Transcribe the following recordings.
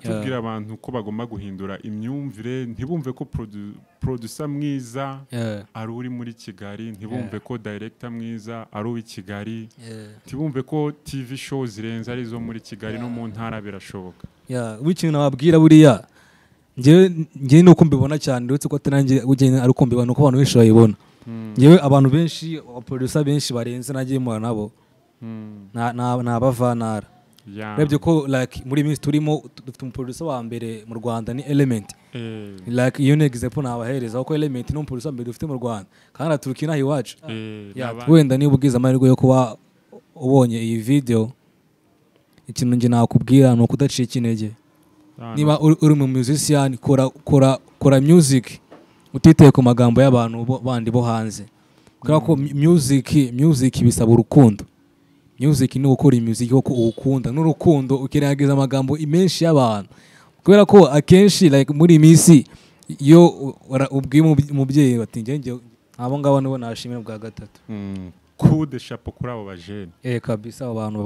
tubwira abantu ko bagomba guhindura imyumvire ntibumve ko producer mwiza ari uri muri Kigali ntibumve ko director mwiza ari uwi Kigali ntibumve ko TV show zirenze ari zo muri Kigali no mu ntara birashoboka w'ikintu nababwira buriya ngewe nuko mbibona cyane ndetse ko atanange ugene ari uko mbibona uko abantu benshi bayibona ngewe abantu benshi producer benshi barenze nagiye mu nabo na bavanara rebye ko like muri minsi turimo dufite umuproducer wa mbere mu Rwanda ni Element like iyo example nabahereza ko Element no umuproducer mbere dufite mu Rwanda kandi aturuka inaha iwacu wenda niba ubwiza amahirwe yo kuba ubonye iyi video ikintu nge nakubwira ni ukudacika intege niba uri mu musician kora music utiteye ku magambo y'abantu bandi bo hanze kubera ko music bisaba urukundo music ni gukora music yo ukunda n'urukundo ukirangiza amagambo imenshi y'abantu kubera ko akenshi like muri misi yo ubwiye umubyeyi bati nge abo ngabo nibo nashimira bwa gatatu coup de chapeau kuri abo bajene kabisa abantu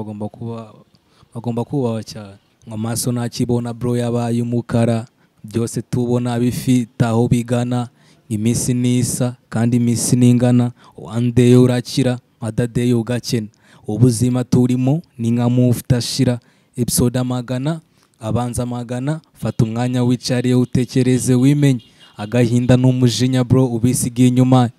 bagomba kubaho cyane amaso nakibona bro yabaye umukara byose tubona bifite aho bigana imisi nisa kandi imisi ningana one day urakira other day ugakena ubuzima turimo ni nka mufta shira episode amagana abanza magana fata umwanya wicariye utekereze wimenye agahinda n'umujinya bro ubisigiye inyuma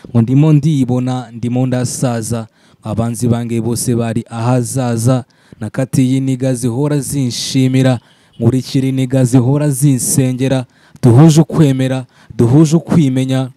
ngo ndimo ndibona ndimo ndasaza abanzi bange bose bari ahazaza nakati y'iniga zihora zinshimira nkurikira iniga zihora zinsengera duhuje ukwemera duhuje ukwimenya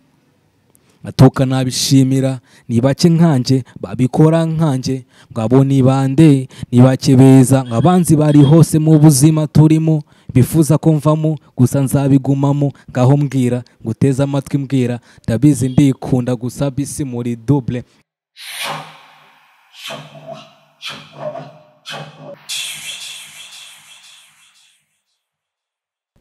atoka nabishimira nibake nkanje babikora nkanje ngabo nibande nibake beza ngabanzi bari hose mu buzima turimo bifuza ko mvamo gusa nzabigumamo ngaho mbwira nguteza amatwi mbwira ndabizi ndikunda gusa bisi muri double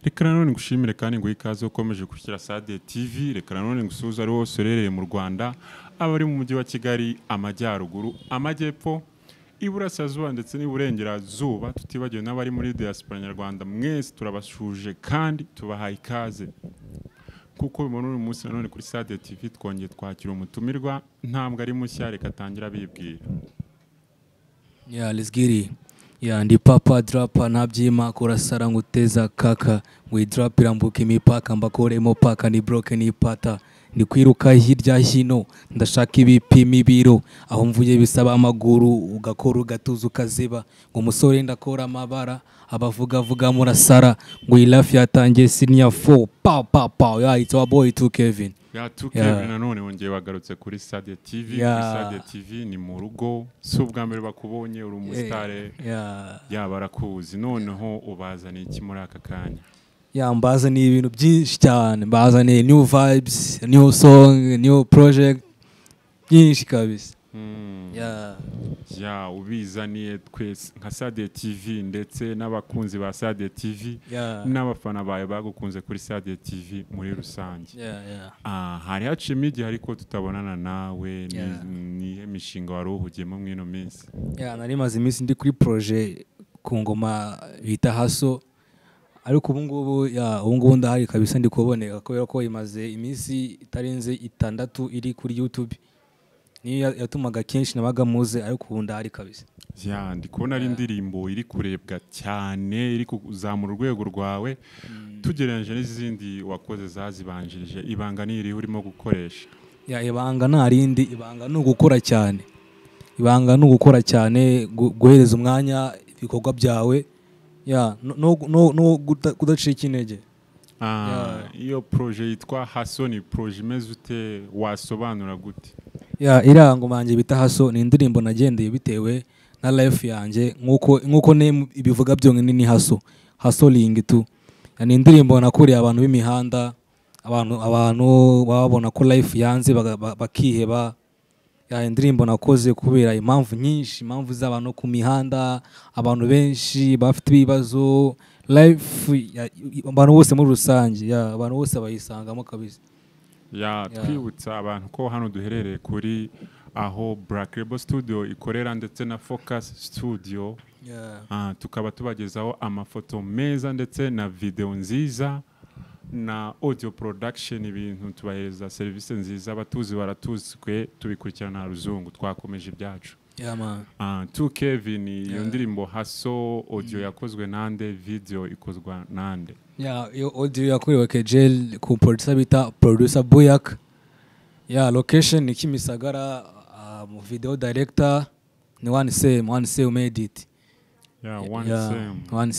reka nanone ngushimire kandi ngo ikaze ukomeje gushyira Sade TV reka nanone ngusuza ari wose urereye mu Rwanda abari mu mujyi wa Kigali amajyaruguru amajyepfo iburasirazuba ndetse n'iburengerazuba tutibagiwe n'abari muri diaspora nyarwanda mwese turabashuje kandi tubahaye ikaze kuko bimwe uyu munsi nanone kuri Sade TV twongeye twakira umutumirwa ntambwe ari mushya reka atangira bibwira let's get it. Ndi papa drapa nabyima kurasara nguteza kaka drop irambuka imipaka mbakoremo paka ni broken ipata ndi kwiruka hirya hino ndashaka ibipima ibiro aho mvuye bisaba amaguru ugakora ugatuza ukaziba ngo umusore ndakora amabara abavuga murasara ngo ilafi yatangiye senior 4 pa it's our boy to Kevin Kevin nanone wongeye wagarutse kuri Sade TV kuri Sade TV ni mu rugo si ubwa mbere bakubonye uri umusitare barakuzi noneho ubazaniye iki muri aka kanya mbazaniye ibintu byinshi cyane mbazaniye new vibes new song new project byinshi kabisa ubizaniye twese nka Sade TV ndetse n'abakunzi ba Sade TV n'abafana bawe bagukunze kuri Sade TV muri rusange hari hacimo igihe ariko tutabonana nawe nihe mishinga wari uhugiyemo mwino minsi nari maze iminsi ndi kuri projet ku ngoma bita Haso ariko ubu ngubu ndahari kabisa ndi kuboneka kubera ko imaze iminsi itarenze 6 iri kuri YouTube niyo yatumaga kenshi nabaga muze ariko ubu ndahari kabisa ndi kubona ari indirimbo iri kurebwa cyane iri kuzamura urwego rwawe tugereranyije n'izindi wakoze zazibanjirije ibanga n'iri urimo gukoresha ibanga ntarindi ibanga ni ugukora cyane guhereza umwanya ibikorwa byawe no kudacika intege iyo projet yitwa Haso ni projet imeze ute wasobanura gute irango manje bita Haso ni indirimbo nagendeye bitewe na life yanjye nkuko name ibivuga byonyine ni Hasoling tu ni indirimbo nakuriye abantu b'imihanda abantu babona ko life yanze bakiheba indirimbo nakoze kubera impamvu nyinshi impamvu z'abantu ku mihanda abantu benshi bafite ibibazo life abantu bose muri rusange abantu bose bayisangamo kabisa twibutsa abantu ko hano duherereye kuri aho Black Label Studio ikorera ndetse na Focus Studio. Tukaba tubagezaho amafoto meza ndetse na video nziza na audio production, ibintu tubahereza service nziza, abatuzi baratuzwe, tubikurikirana ruzungu. Twakomeje ibyacu. Tu Kevin, iyo ndirimbo Haso audio yakozwe nande, video ikozwa nande? Iyo audio yakorewe Kejel ku producer bita producer Buyak. Location ni Kimisagara, mu video director ni One Same made it. One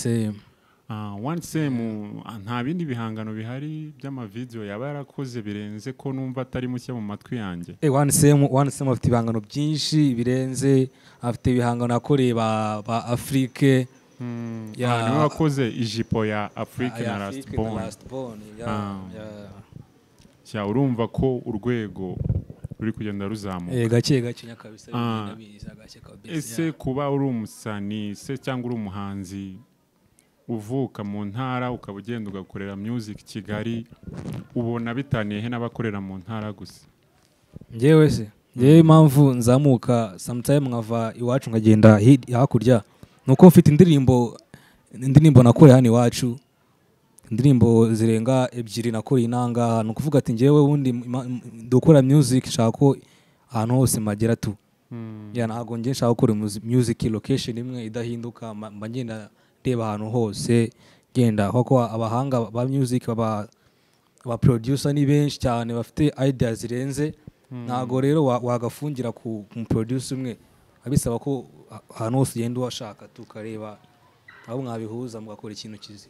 Same nta bindi bihangano bihari by'ama video yaba yarakoze birenze ko numva atari mushya mu matwi yanjye. One Same afite ibihangano byinshi birenze, afite ibihangano akoreye ba Afrique. Niwe wakoze ijipo ya Afrique na Last Born. Urumva ko urwego ruri kugenda ruzamuka gake nyakabisa gake kabisa. Ese kuba uri umusani se cyangwa uri umuhanzi uvuka mu ntara ukaba ugenda ugakorera music Kigali, ubona bitaniye he n'abakorera mu ntara gusa? Njyewe impamvu nzamuka sometime nkava iwacu nkagenda hakurya nuko mfite indirimbo nakoreye hano iwacu, indirimbo zirenga 2 nakoreye inanga. No kuvuga ati njyewe wundi ndukora music shako ahantu hose magera tu. Ntago ngiye nshaka gukora music location imwe idahinduka, mba ngenda reba ahantu hose, genda kuko abahanga ba music ba producer ni benshi cyane bafite ideas zirenze. Ntago rero wagafungira ku producer umwe, abisaba ko ahantu hose ugenda washaka tukareba aho mwabihuza mugakora ikintu kizi.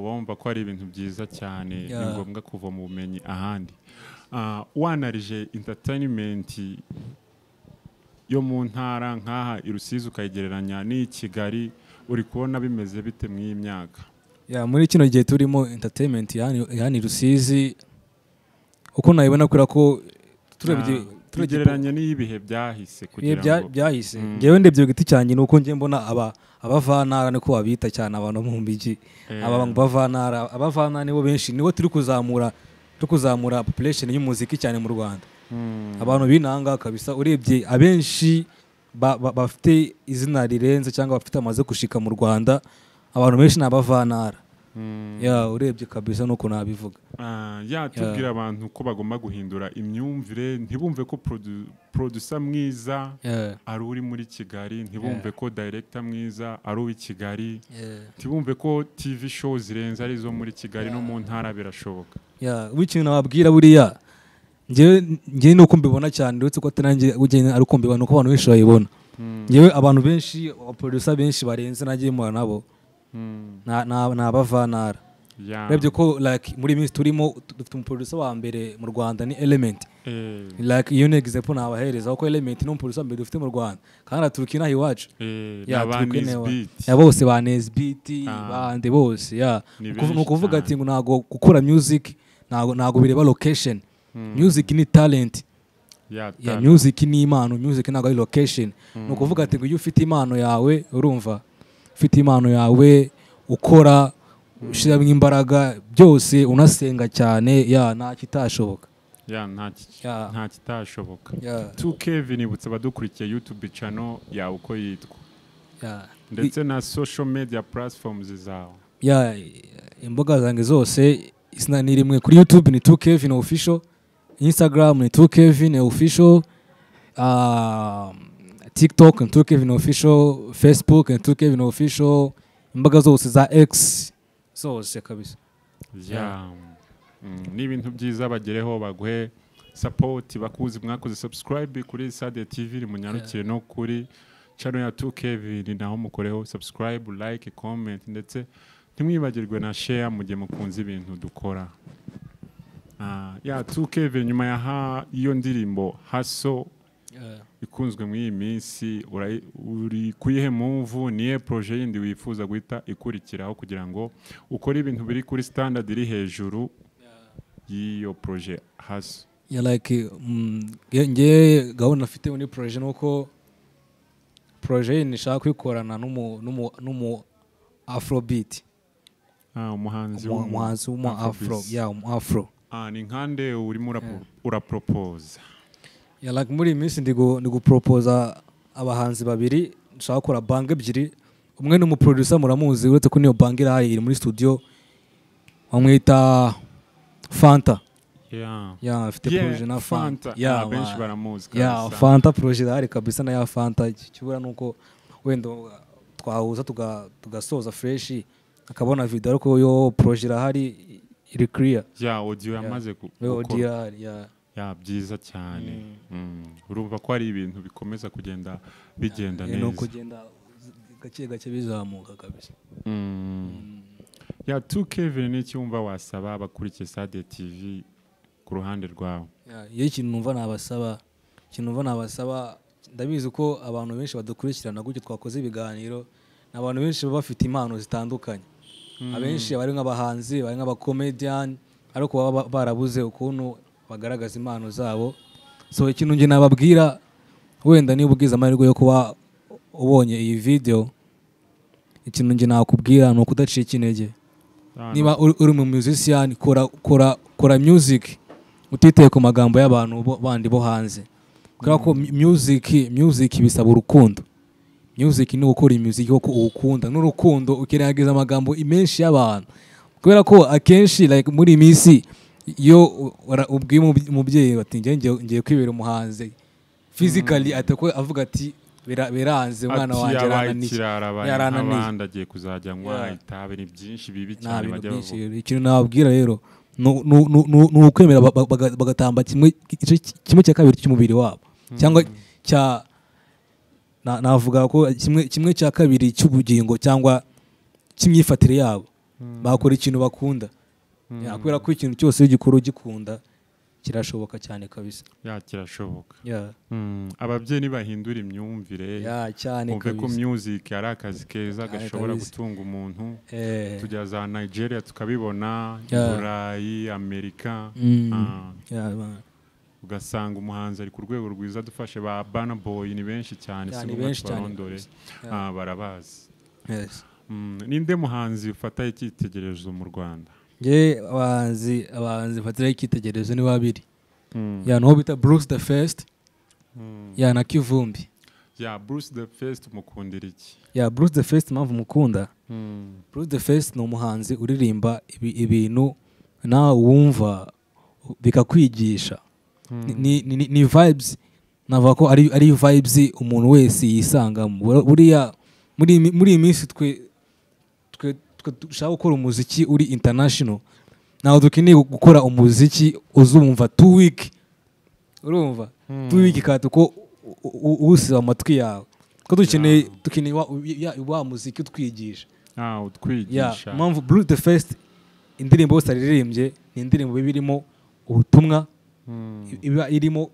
Wumva ko ari ibintu byiza cyane, ni ngombwa kuva mu bumenyi ahandi. Wanarije entertainment yo mu ntara nkaha i Rusizi ukayigereranya n'i Kigali, uri kubona bimeze bite mu y'imyaka? Muri kino gihe turimo entertainment yani Rusizi uko nayibona kura ko tugereranya n'ibihe byahise kugira ngo byahise. Ngewe ndebye giti cyane nuko ngiye mbona abavantara niko babita cyane abantu mu mbiji. Abavantara nibo benshi, nibo turi kuzamura population y'umuziki cyane mu Rwanda. Abantu binanga kabisa, urebye abenshi bafite izina rirenze cyangwa bafite amaze gushika mu Rwanda, abantu benshi n'abavantara. Urebye kabisa nuko nabivuga. Tubwira abantu ko bagomba guhindura imyumvire, ntibumve ko producer mwiza ari uri muri Kigali, ntibumve ko director mwiza ari uwi Kigali, ntibumve ko TV show zirenze ari zo muri Kigali, no mu ntara birashoboka. Wikintu nababwira buriya ngewe nuko mbibona cyane, ndetse ko atanange ugenda ari uko mbibona, uko abantu benshi bayibona. Ngewe abantu benshi, producer benshi barenze nagiye mu nabo na abavantara. Urebye ko like muri minsi turimo dufite umuproducer wa mbere mu Rwanda ni Element. Like iyo example nabahereza uko Element ni umuproducer mbere dufite mu Rwanda kandi aturuka inaha iwacu. Bose ba Nesbeat bande bose. Ni kuvuga ati ngo nago gukora music nago bireba location. Music ni talent. Music ni impano, music nago ari location. No kuvuga ati ngo iyo ufite impano yawe, urumva ufite impano yawe ukora ushira imbaraga byose unasenga cyane, nta kitashoboka. Nta kitashoboka. Tu Kevin, ibutsa badukurikiye YouTube channel yawe uko yitwa, ndetse na social media platforms zawe. Imboga zange zose isina ni rimwe. Kuri YouTube ni Tu Kevin official, Instagram ni Tu Kevin official, TikTok ni Tu Kevin official, Facebook ni Tu Kevin official, imboga zose za X zose kabisa. Ni ibintu byiza, bagereho baguhe support, bakuzi mwakoze subscribe kuri Sade TV, munyarukire no kuri channel ya Tu Kevin, naho mukoreho subscribe, like, comment, ndetse ntimwibagirwe na share mu gihe mukunze ibintu dukora. Tu Kevin, nyuma ya iyo ndirimbo Haso ikunzwe mu iyi minsi, uri kuyihe move, niye projet yindi wifuza guhita ikurikiraho kugira ngo ukore ibintu biri kuri standard iri hejuru y'iyo projet Haso? Like nge gahunda afite muri projet nuko projet nishaka kwikorana n'umu Afrobeat. Umuhanzi w'umu Afro. Ni nkande urimo urapropose? like muri iyi minsi ndi gupropoza abahanzi babiri nshaka gukora bang ebyiri. Umwe ni umuproducer muramuzi, uretse ko niyo bang iri muri studio, bamwita Fanta. Afite projet na Fanta. Benshi baramuzi. Fanta projet irahari kabisa na ya Fanta. Ikibura nuko wenda twahuza tugasoza fresh akabona video, ariko yo projet irahari iri clear. Audio yamaze gukora. Byiza cyane. Urumva ko ari ibintu bikomeza kugenda bigenda neza. No kugenda gake bizamuka kabisa. 2Kevin ni cyumva wasaba abakurikiye Sade TV ku ruhande rwawe. Iyo ikintu numva nabasaba, ndabizi ko abantu benshi badukurikirana gutyo twakoze ibiganiro, n'abantu benshi baba bafite impano zitandukanye. Abenshi bari nk'abahanzi, bari nk'abakomedian, ariko baba barabuze ukuntu bagaragaza impano zabo. So ikintu nge nababwira, wenda niba ugize amahirwe yo kuba ubonye iyi video, ikintu nge nakubwira ni ukudacika intege. Niba uri mu musician, kora music utiteye ku magambo y'abantu bandi bo hanze, kubera ko music bisaba urukundo. Music ni gukora music ko ukunda n'urukundo, ukirengagiza amagambo menshi y'abantu, kubera ko akenshi like muri imisi iyo ubwiye umubyeyi bati ngiye kwibera umuhanzi physically, atako avuga ati biranze umwana wanjye yarananiye, agiye kuzajya nywa itabi, ni byinshi bibi cyane bajya bavuga. Ikintu nababwira rero ni ukwemera bagatamba kimwe cya kabiri cy'umubiri wabo, cyangwa navuga ko kimwe cya kabiri cy'ubugingo cyangwa cy'imyifatire yabo, bakora ikintu bakunda. Kubera ko ikintu cyose gikora ugikunda kirashoboka cyane kabisa. Kirashoboka. Ababyeyi nibahindura imyumvire, umve ko music ari akazi keza gashobora gutunga umuntu. Tujya za Nigeria tukabibona, Burayi, Amerika, ugasanga umuhanzi ari ku rwego rwiza. Dufashe ba Burna Boy, ni benshi cyane, barondore barabazi. Ninde muhanzi ufata icyitegererezo mu Rwanda? Abahanzi fatira icyitegererezo ni babiri. N'uwo bita Bruce the First, na Kivumbi. Bruce the First mukundira iki? Bruce the First mpamvu mukunda, Bruce the First ni umuhanzi uririmba ibintu nawe wumva bikakwigisha. Ni vibes, navuga ko ari vibes umuntu wese yisangamo. Buriya muri iyi minsi twe dushaka gukora umuziki uri international, naho dukeneye gukora umuziki uzumva 2 week, urumva 2 week kati ko usiba amatwi yawe, ko dukeneye wa muziki utwigisha. Utwigisha. Mpamvu Bruce the First indirimbo yose aririmbye ni indirimbo birimo ubutumwa, iba irimo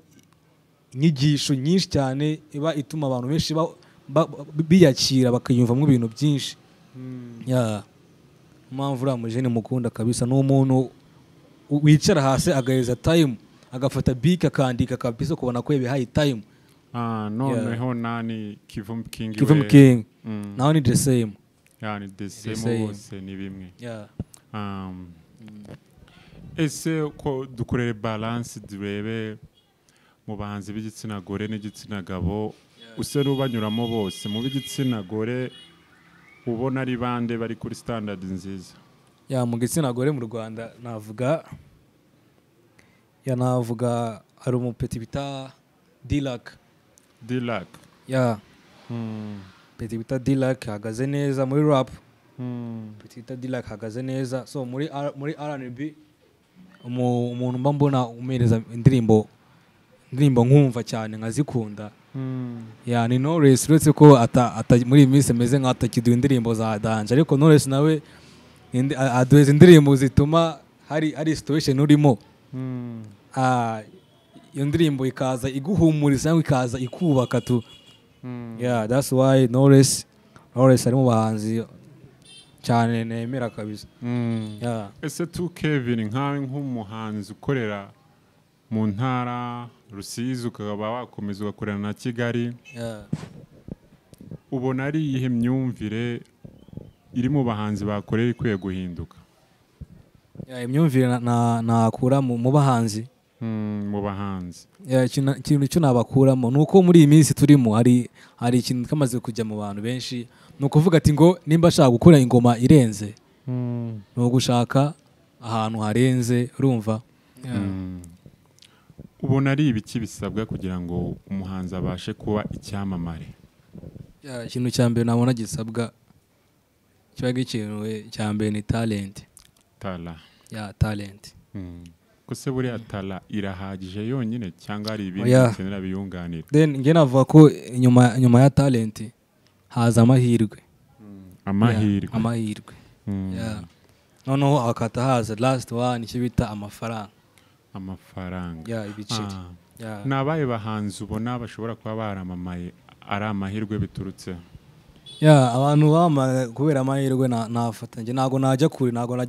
inyigisho nyinshi cyane, iba ituma abantu benshi biyakira bakayumvamo ibintu byinshi. Mpamvu uriya mujene mukunda kabisa, ni umuntu wicara hasi agaheza time, agafata beat akandika kabisa, kubona ko yabihaye time. Noneho nani Kivumbi King naho ni the same. Ni the same, bose ni bimwe. Ese ko dukorere balance durebe mu bahanzi b'igitsina gore n'igitsina gabo, use rubanyuramo bose. Mu b'igitsina gore ubona ari bande bari kuri standard nziza? Mu gitsina gore mu Rwanda navuga ari umupeti bita D-Lac. Peti bita D-Lac hagaze neza muri rap. Peti bita D-Lac hagaze neza. So muri R&B umuntu mba mbona umereza indirimbo nkumva cyane nkazikunda. Ni Knowless, uretse ko muri iyi minsi ameze nk'atakiduha indirimbo za danje, ariko Knowless nawe aduheza indirimbo zituma hari situation urimo, iyo ndirimbo ikaza iguhumuriza cyangwa ikaza ikubaka tu. That's why Knowless ari mu bahanzi cyane nemera kabisa. Ese 2Kevin nkawe nk'umuhanzi ukorera mu ntara Rusizi, ukaba wakomeza ugakorana na Kigali, ubona ari iyihe myumvire iri mu bahanzi bakorera ikwiye guhinduka? Imyumvire nakura mu bahanzi, mu abo bahanzi? ikintu cyo nabakuramo nuko muri iyi minsi turimo hari ikintu kamaze kujya mu bantu benshi, ni ukuvuga ati ngo nimba ashaka gukora ingoma irenze ni ugushaka ahantu harenze, urumva. ubona ari ibiki bisabwa kugira ngo umuhanzi abashe kuba icyamamare? ikintu cya mbere nabona gisabwa kiba gikenewe cya mbere ni talent. Talent. Kose buriya tala irahagije yonyine cyangwa hari ibindi bikenera biyunganira? Then nge navuga ko nyuma ya talent haza amahirwe. Amahirwe. Noneho hakata haza last one icyo bita amafaranga. Ibiceri. Nabaye bahanzi ubona bashobora kuba baramamaye ari amahirwe biturutse? Abantu bama kubera amahirwe nafata nge ntago najya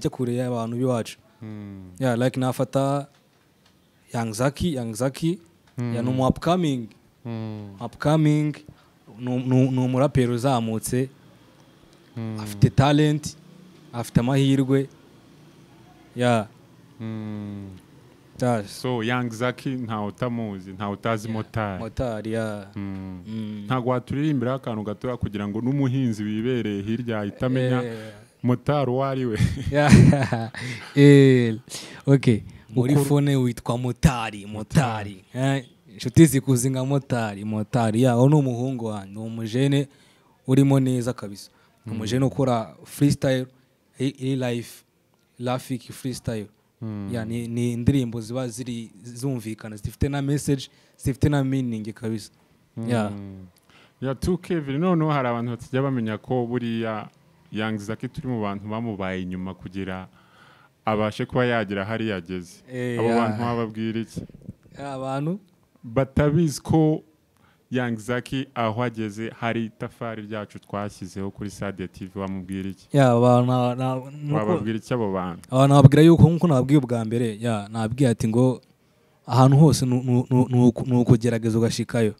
kure y'abantu biwacu. Like nafata Young Zaki ni umu upcoming ni umuraperi uzamutse, afite talent, afite amahirwe. So Young Zaki ntawe utamuzi, ntawe utazi Motari. Ntago waturirimbira akantu gatoya kugira ngo n'umuhinzi wibereye hirya ahita amenya Motari uwo ari we? Okay, muri fone witwa Motari. Inshuti zikuzi nka Motari. Uwo ni umuhungu wanjye, ni umujene urimo neza kabisa. Umujene ukora freestyle, life Rafiki freestyle. Ni indirimbo ziba zumvikana, zifite na message, zifite na meaning kabisa. 2Kevin, noneho hari abantu batajya bamenya ko buriya Young Zaki turi mu bantu bamubaye inyuma kugira abashe kuba yagira hari yageze. Abo bantu bababwira iki? Abantu batabizi ko Young Zaki aho ageze hari itafari ryacu twashyizeho kuri Sadia TV, wamubwira iki? Wababwira iki abo bantu? Abantu babwira yuko nkuko nababwiye ubwa mbere, nabwiye ati ngo ahantu hose nukugerageza ugashikayo.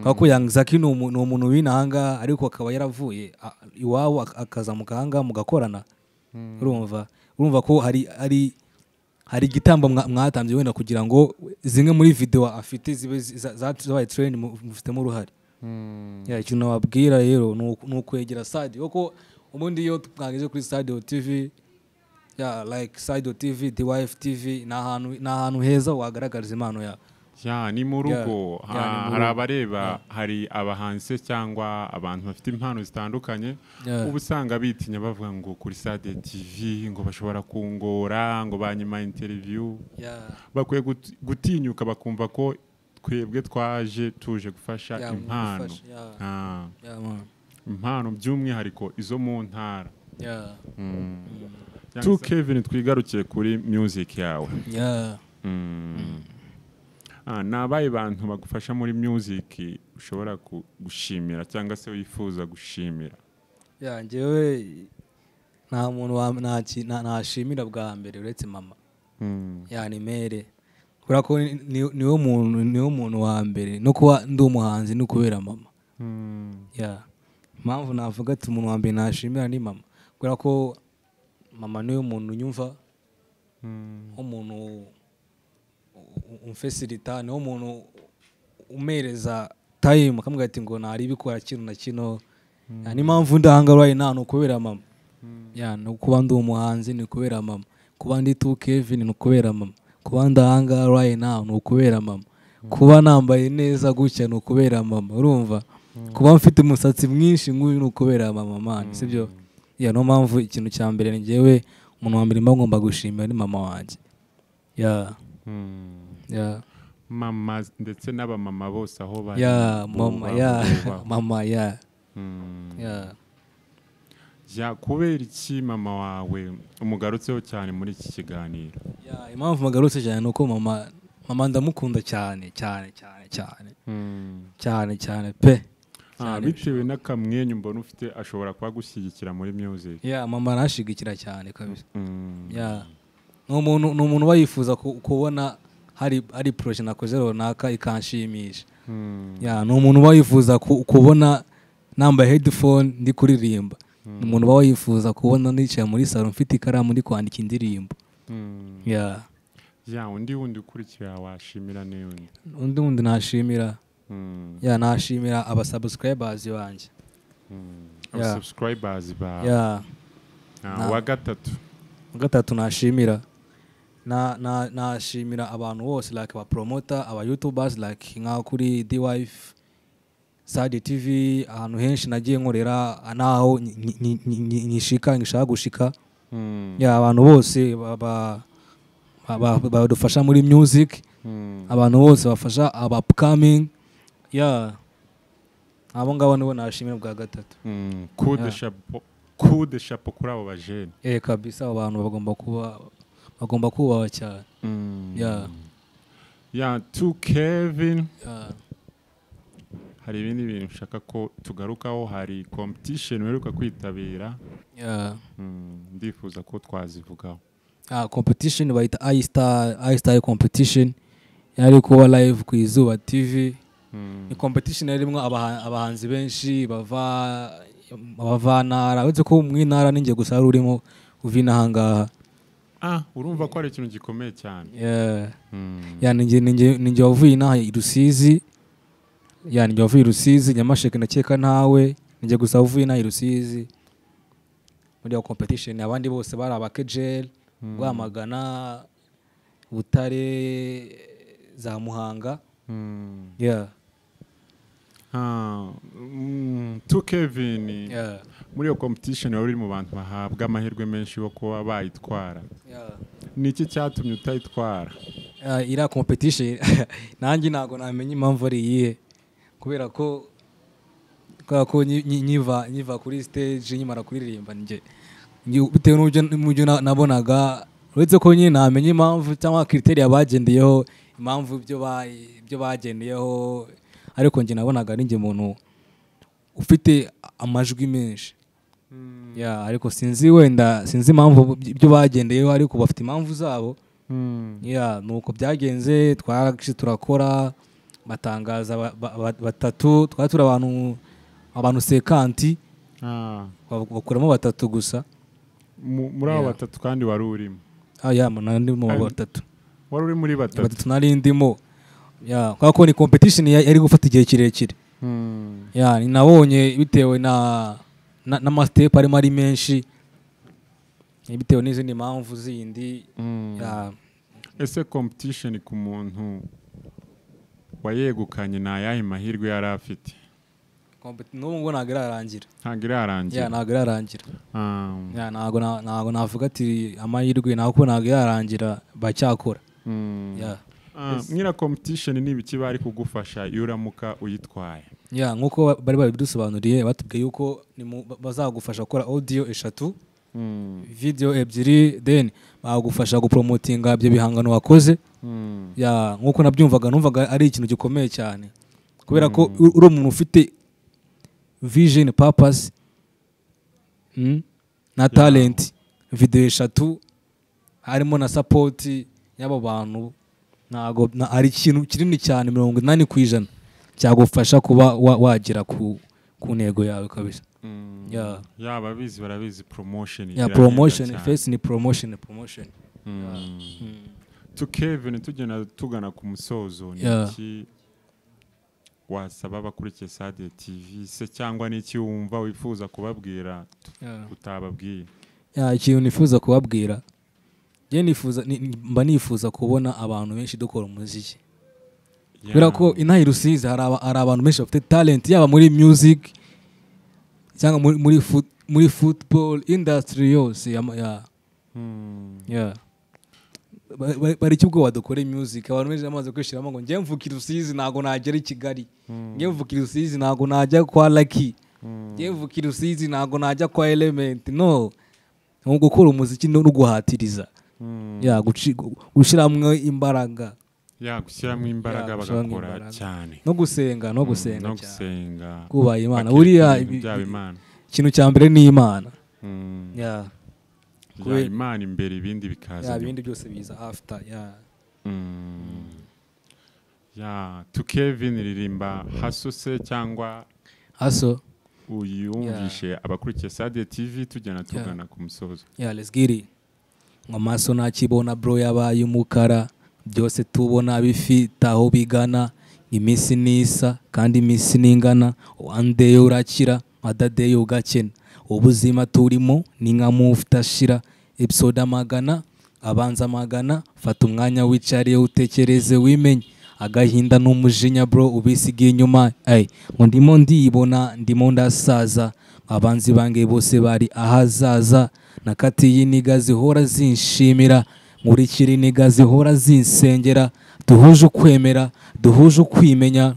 Kako Young Zaki ni umuntu w'inahanga ariko akaba yaravuye iwabo akaza mukahanga mugakorana. Urumva ko hari igitambo mwatanze wenda kugira ngo zimwe muri video afite zibe zabaye trend mufitemo uruhare. Ikintu nababwira rero ni ukwegera Sadia, kuko ubundi iyo twageze kuri Sadia TV, like Sadia TV, The Wife TV, na ahantu heza wagaragariza impano yawe. Ni mu rugo. Hari abareba, hari abahanzi cyangwa abantu bafite impano zitandukanye ubu usanga bitinya bavuga ngo kuri Sadia TV ngo bashobora kungora, ngo banyima interview. Bakwiye gutinyuka bakumva ko twebwe tuje gufasha impano. Impano by'umwihariko izo mu ntara. 2Kevin, twigarukiye kuri music yawe. Nabaye bantu bagufasha muri music ushobora gushimira cyangwa se wifuza gushimira? Njyewe nta muntu nashimira bwa mbere uretse mama. Ni mere, kubera ko niwo muntu wa mbere no kuba ndi umuhanzi no kubera mama. Impamvu navuga ati umuntu wa mbere nashimira ni mama, kubera ko mama niwe muntu nyumva, umuntu umfacilita, niwo muntu umereza time akamubwira ati ngo nari bikora kino na kino. Ni impamvu ndahangaraye nta kubera mama. No kuba ndi umuhanzi ni kubera mama, kuba ndi 2Kevin ni kubera mama, kuba ndahangaraye nta kubera mama, kuba nambaye neza gutya ni kubera mama. Urumva, kuba mfite umusatsi mwinshi nk'uyu ni kubera mama man, sibyo? No mpamvu ikintu cya mbere ni njyewe umuntu wa mbere ngomba gushimira ni mama wanjye. Mama ndetse n'abamama bose aho bari. Mama. Kubera iki mama wawe umugarutseho cyane muri iki kiganiro? Impamvu mugarutse cyane nuko mama ndamukunda cyane pe. Bitewe n'akamwenyu mbona ufite ashobora kuba gushyigikira muri music. Mama arashigikira cyane kabisa. Ni umuntu bayifuza kubona hari projet nakoze runaka ikanshimisha. Ni umuntu bayifuza kubona nambaye headphone ndi kuririmba. Ni umuntu bayifuza kubona nicaye muri salon mfite ikaramu ndi kwandika indirimbo. ya undi wundi ukurikira washimira n'undi wundi nashimira mm. nashimira abasubscribers banjye subscribers ba wa gatatu nashimira nashimira abantu bose like aba promoter aba youtubers like nka kuri D-Wife Sade TV ahantu henshi nagiye nkorera naho ngishaka gushika abantu bose badufasha muri music abantu bose bafasha aba upcoming abo ngabo nibo nashimira bwa gatatu coup de chapeau kuri abo bajene kabisa abantu bagomba kubaho cyane to Kevin hari ibindi bintu nshaka ko tugarukaho hari competition uheruka kwitabira ndifuza ko twazivugaho competition bayita iStar competition yari kuba live ku Izuba TV ni competition yarimo abahanzi benshi bavana uretse ko mu ntara ninjye gusa ari urimo uvina hangaha urumva ko ari ikintu gikomeye cyane ninjye wavuye inaha i Rusizi ninjye wavuye i Rusizi Nyamasheke ndakeka ntawe ninjye gusa wavuye inaha i Rusizi muri iyo competition abandi bose bari abakejel Rwamagana Butare za Muhanga to Kevin muri iyo competition wari mu bantu bahabwa amahirwe menshi yo kuba bayitwara niki cyatumye utayitwara ira competition nanjye nago namenye impamvu ari iyihe kubera ko nyiva kuri stage nyimara kuririmba nje bitewe n'ubyo nabonaga uretse ko nyine namenye impamvu cyangwa criteria bagendeyeho impamvu byo bagendeyeho ariko nje nabonaga ninjye muntu ufite amajwi menshi ariko sinzi impamvu ibyo bagendeyeho ariko bafite impamvu zabo nuko byagenze turakora batangaza batatu twari turi abantu 50 bakuramo batatu gusa muri abo batatu kandi wari urimo nandi mu batatu wari uri muri batatu nari ndimo kwa ko ni competition yari gufata igihe kirekire nabonye bitewe na step arimo ari menshi bitewe n'izindi mpamvu zindi ese competition ku muntu wayegukanye na yahe mahirwe yari afite n'ubu ntabwo irarangira ntabwo navuga ati amahirwe ntabwo irarangira bacyakora mwira competition ni ibiki bari kugufasha iyo uramuka uyitwaye nk'uko bari babidusobanuriye batubwiye yuko bazagufasha gukora audio 3 video 2 then bagufasha gupromotinga ibyo bihangano wakoze nk'uko numvaga ari ikintu gikomeye cyane kubera ko uri umuntu ufite vision purpose na talent video 3 harimo na support y'abo bantu ntago ari ikintu kinini cyane 80% cyagufasha kuba wagera ku ntego yawe kabisa ababizi barabizi promotion face ni promotion to Kevin tugana ku musozo niki wasaba abakurikiye Sade TV se cyangwa niki wumva wifuza kubabwira utababwiye ikintu nifuza kubabwira mba nifuza kubona abantu benshi dukora umuziki kubera ko inaha i Rusizi hari abantu benshi bafite talent yaba muri music cyangwa muri football industry yose bari kibwo badukore music abantu benshi bamaze kwishiramo ngo ngiye mvuka i Rusizi ntago nagera i Kigali ngiye mvuka i Rusizi ntago najya kwa Lucky ngiye mvuka i Rusizi ntago najya kwa Element no gukora umuziki no guhatiriza gushyiramo imbaraga gushyiramo imbaraga bagakora cyane no gusenga cyane kubaha Imana buriya ikintu cya mbere ni Imana Imana imbere ibindi bikaza ibindi byose biza after to Kevin ririmba haso se cyangwa haso uyumvishe abakurikiye Sade TV tugana ku musozo let's get it amaso nakibona bro yabaye umukara byose tubona bifite aho bigana, iminsi nisa kandi iminsi ningana, one day urakira other day ugakena, ubuzima turimo ni nka move tashira, episode amagana abanza magana, fata umwanya wicariye utekereze wimenye, agahinda n'umujinya bro ubisigiye inyuma, ngo ndimo ndibona ndimo ndasaza, abanzi bange bose bari ahazaza, nakatiye iniga zihora zinshimira, nkurikira iniga zihora zinsengera, duhuje ukwemera duhuje ukwimenya,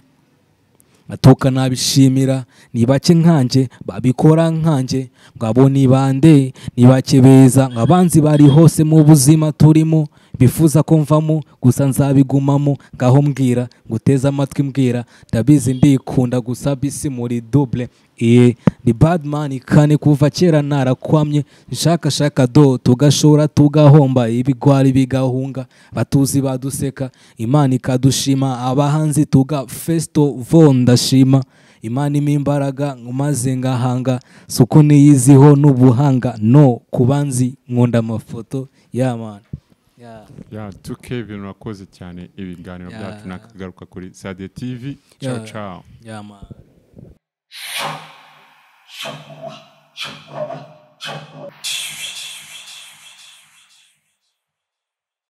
atuka nabishimira, ni bake nkanje babikora nkanje, ngabo ni bande ni bake beza, ngabanzi bari hose mu buzima turimo, bifuza ko mvamo gusa nzabigumamo, ngaho mbwira nguteze amatwi mbwira, ndabizi ndikunda gusa bisi muri double, ni badman kane kuva kera narakwamye, shaka do tugashora tugahomba, ibigwari bigahunga, batuzi baduseka, Imana ikadushima, abahanzi tuga festo ndashima, Imana imimbaraga maze ngahanga, suko niyiziho n'ubuhanga, no kubanzi nkunda amafoto y'Imana. tuke ibintu nakoze cyane, ibiganiro byacu nakagaruka kuri Sade TV. Ciao. Man.